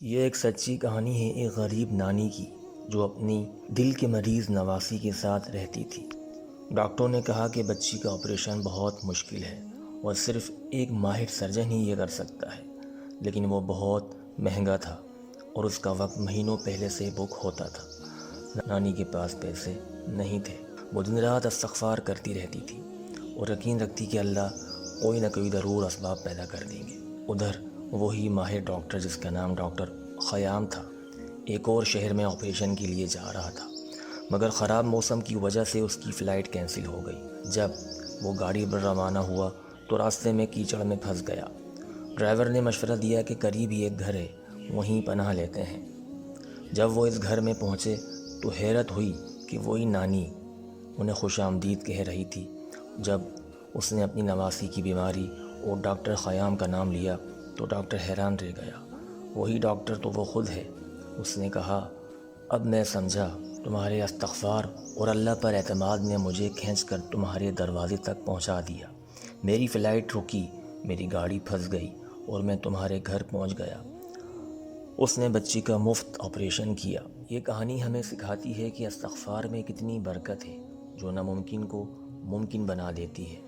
یہ ایک سچی کہانی ہے ایک غریب نانی کی جو اپنی دل کے مریض نواسی کے ساتھ رہتی تھی۔ ڈاکٹروں نے کہا کہ بچی کا آپریشن بہت مشکل ہے اور صرف ایک ماہر سرجن ہی یہ کر سکتا ہے، لیکن وہ بہت مہنگا تھا اور اس کا وقت مہینوں پہلے سے بک ہوتا تھا۔ نانی کے پاس پیسے نہیں تھے، وہ دن رات استغفار کرتی رہتی تھی اور یقین رکھتی کہ اللہ کوئی نہ کوئی ضرور اسباب پیدا کر دیں گے۔ ادھر وہی ماہر ڈاکٹر جس کا نام ڈاکٹر خیام تھا ایک اور شہر میں آپریشن کے لیے جا رہا تھا، مگر خراب موسم کی وجہ سے اس کی فلائٹ کینسل ہو گئی۔ جب وہ گاڑی پر روانہ ہوا تو راستے میں کیچڑ میں پھنس گیا۔ ڈرائیور نے مشورہ دیا کہ قریب ہی ایک گھر ہے، وہیں پناہ لیتے ہیں۔ جب وہ اس گھر میں پہنچے تو حیرت ہوئی کہ وہی نانی انہیں خوش آمدید کہہ رہی تھی۔ جب اس نے اپنی نواسی کی بیماری اور ڈاکٹر خیام کا نام لیا تو ڈاکٹر حیران رہ گیا۔ وہی ڈاکٹر تو وہ خود ہے۔ اس نے کہا، اب میں سمجھا، تمہارے استغفار اور اللہ پر اعتماد نے مجھے کھینچ کر تمہارے دروازے تک پہنچا دیا۔ میری فلائٹ رکی، میری گاڑی پھنس گئی اور میں تمہارے گھر پہنچ گیا۔ اس نے بچی کا مفت آپریشن کیا۔ یہ کہانی ہمیں سکھاتی ہے کہ استغفار میں کتنی برکت ہے، جو ناممکن کو ممکن بنا دیتی ہے۔